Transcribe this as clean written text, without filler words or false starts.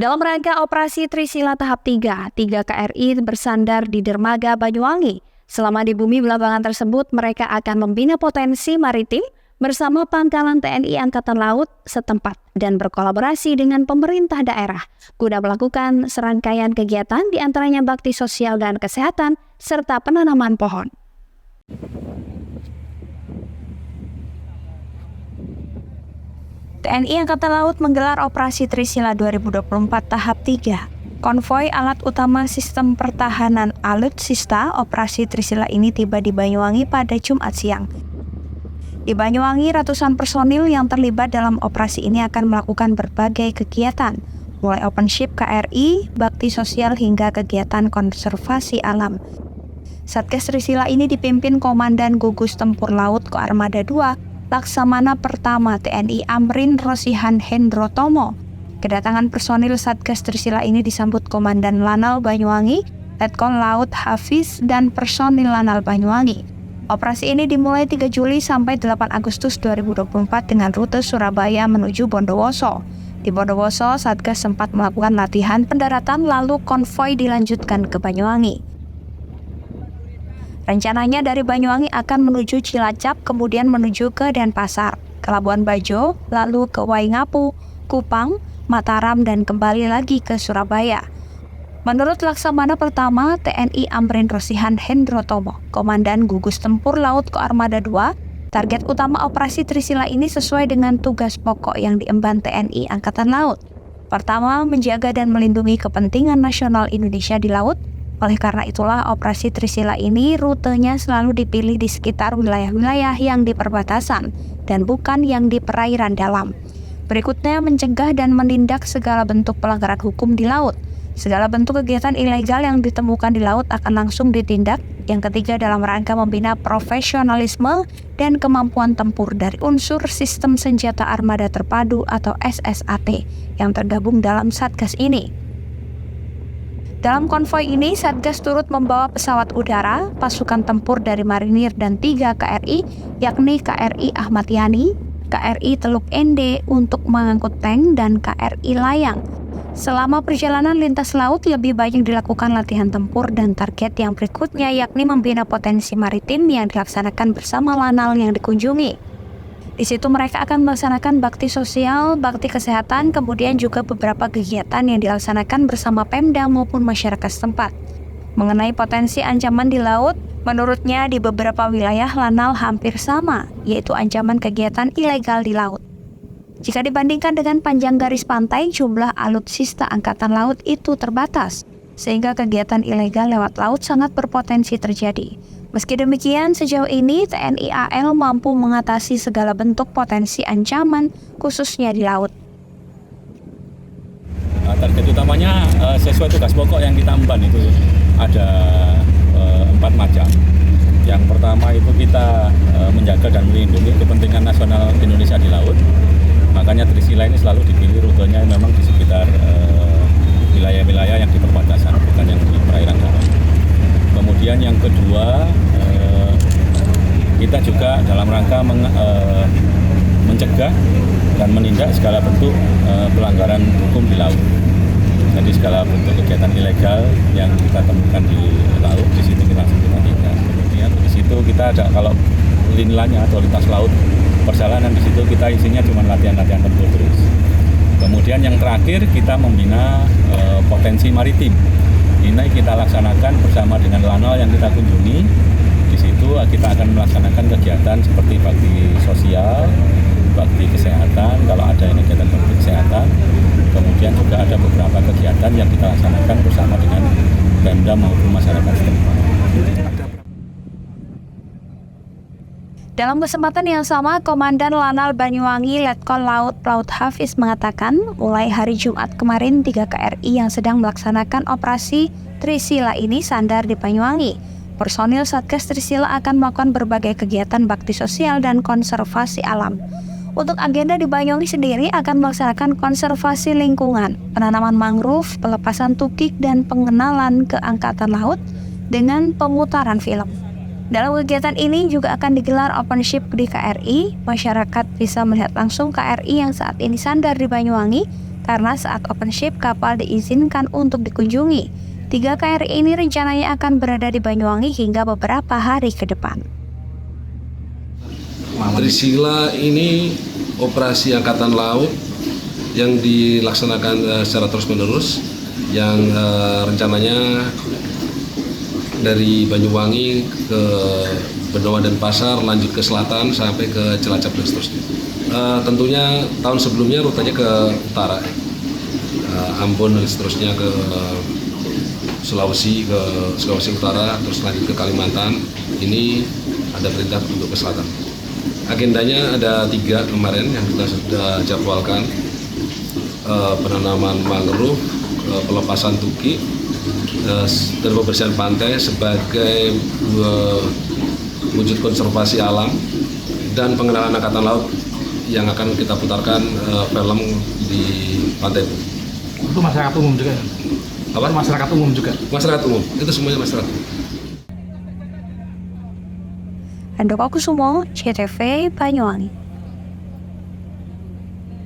Dalam rangka operasi Trisila tahap 3, 3 KRI bersandar di dermaga Banyuwangi. Selama di bumi belambangan tersebut, mereka akan membina potensi maritim bersama pangkalan TNI Angkatan Laut setempat dan berkolaborasi dengan pemerintah daerah guna melakukan serangkaian kegiatan diantaranya bakti sosial dan kesehatan serta penanaman pohon. TNI Angkatan Laut menggelar operasi Trisila 2024 tahap 3. Konvoi alat utama sistem pertahanan Alutsista operasi Trisila ini tiba di Banyuwangi pada Jumat siang. Di Banyuwangi, ratusan personil yang terlibat dalam operasi ini akan melakukan berbagai kegiatan, mulai open ship KRI, bakti sosial hingga kegiatan konservasi alam. Satgas Trisila ini dipimpin Komandan Gugus Tempur Laut Koarmada II, Laksamana Pertama TNI Amrin Rosihan Hendro Tomo. Kedatangan personil Satgas Trisila ini disambut Komandan Lanal Banyuwangi, Letkol Laut Hafiz, dan personil Lanal Banyuwangi. Operasi ini dimulai 3 Juli sampai 8 Agustus 2024 dengan rute Surabaya menuju Bondowoso. Di Bondowoso, Satgas sempat melakukan latihan pendaratan lalu konvoi dilanjutkan ke Banyuwangi. Rencananya dari Banyuwangi akan menuju Cilacap, kemudian menuju ke Denpasar, ke Labuan Bajo, lalu ke Waingapu, Kupang, Mataram, dan kembali lagi ke Surabaya. Menurut Laksamana Pertama TNI Amrin Rosihan Hendro Tomo, Komandan Gugus Tempur Laut Koarmada II, target utama operasi Trisila ini sesuai dengan tugas pokok yang diemban TNI Angkatan Laut. Pertama, menjaga dan melindungi kepentingan nasional Indonesia di laut. Oleh karena itulah operasi Trisila ini rutenya selalu dipilih di sekitar wilayah-wilayah yang di perbatasan dan bukan yang di perairan dalam. Berikutnya, mencegah dan menindak segala bentuk pelanggaran hukum di laut. Segala bentuk kegiatan ilegal yang ditemukan di laut akan langsung ditindak. Yang ketiga, dalam rangka membina profesionalisme dan kemampuan tempur dari unsur Sistem Senjata Armada Terpadu atau SSAT yang tergabung dalam Satgas ini. Dalam konvoi ini, Satgas turut membawa pesawat udara, pasukan tempur dari marinir dan 3 KRI, yakni KRI Ahmad Yani, KRI Teluk Ende untuk mengangkut tank, dan KRI Layang. Selama perjalanan lintas laut, lebih banyak dilakukan latihan tempur dan target yang berikutnya yakni membina potensi maritim yang dilaksanakan bersama Lanal yang dikunjungi. Di situ mereka akan melaksanakan bakti sosial, bakti kesehatan, kemudian juga beberapa kegiatan yang dilaksanakan bersama Pemda maupun masyarakat setempat. Mengenai potensi ancaman di laut, menurutnya di beberapa wilayah Lanal hampir sama, yaitu ancaman kegiatan ilegal di laut. Jika dibandingkan dengan panjang garis pantai, jumlah alutsista Angkatan Laut itu terbatas, sehingga kegiatan ilegal lewat laut sangat berpotensi terjadi. Meski demikian, sejauh ini TNI AL mampu mengatasi segala bentuk potensi ancaman, khususnya di laut. Target utamanya sesuai tugas pokok yang kita emban itu ada 4 macam. Yang pertama itu kita menjaga dan melindungi kepentingan nasional Indonesia di laut. Makanya Trisila ini selalu dipilih rutenya memang di sekitar wilayah-wilayah yang di perbatasan, bukan yang di perairan dalam. Kemudian yang kedua, kita juga dalam rangka mencegah dan menindak segala bentuk pelanggaran hukum di laut. Jadi segala bentuk kegiatan ilegal yang kita temukan di laut, di situ kita langsung tindak. Kemudian di situ kita ada, kalau linilanya atau lintas laut perjalanan, di situ kita isinya cuma latihan-latihan tempur terus. Kemudian yang terakhir, kita membina potensi maritim. Ini kita laksanakan bersama dengan Lanal yang kita kunjungi. Di situ kita akan melaksanakan kegiatan seperti bakti sosial, bakti kesehatan, kalau ada yang kegiatan bakti kesehatan. Kemudian juga ada beberapa kegiatan yang kita laksanakan bersama dengan Pemda maupun masyarakat setempat. Dalam kesempatan yang sama, Komandan Lanal Banyuwangi Letkol Laut Hafiz mengatakan, mulai hari Jumat kemarin 3 KRI yang sedang melaksanakan operasi Trisila ini sandar di Banyuwangi. Personil Satgas Trisila akan melakukan berbagai kegiatan bakti sosial dan konservasi alam. Untuk agenda di Banyuwangi sendiri akan melaksanakan konservasi lingkungan, penanaman mangrove, pelepasan tukik, dan pengenalan ke Angkatan Laut dengan pemutaran film. Dalam kegiatan ini juga akan digelar open ship di KRI. Masyarakat bisa melihat langsung KRI yang saat ini sandar di Banyuwangi. karena saat open ship kapal diizinkan untuk dikunjungi. 3 KRI ini rencananya akan berada di Banyuwangi hingga beberapa hari ke depan. Trisila ini operasi Angkatan Laut yang dilaksanakan secara terus-menerus, yang rencananya dari Banyuwangi ke Benoa dan Pasar, lanjut ke selatan sampai ke Cilacap dan seterusnya. Tentunya tahun sebelumnya rutenya ke utara, Ambon dan seterusnya, ke Sulawesi Utara, terus lanjut ke Kalimantan. Ini ada perintah untuk ke selatan. Agendanya ada 3 kemarin yang kita sudah jadwalkan, penanaman mangrove, pelepasan tuki, dan pembersihan pantai sebagai wujud konservasi alam, dan pengenalan Angkatan Laut yang akan kita putarkan film di pantai. Itu masyarakat umum juga? Apa? Masyarakat umum juga? Masyarakat umum, itu semuanya masyarakat umum. Handoko Kusumo, CTV Banyuwangi.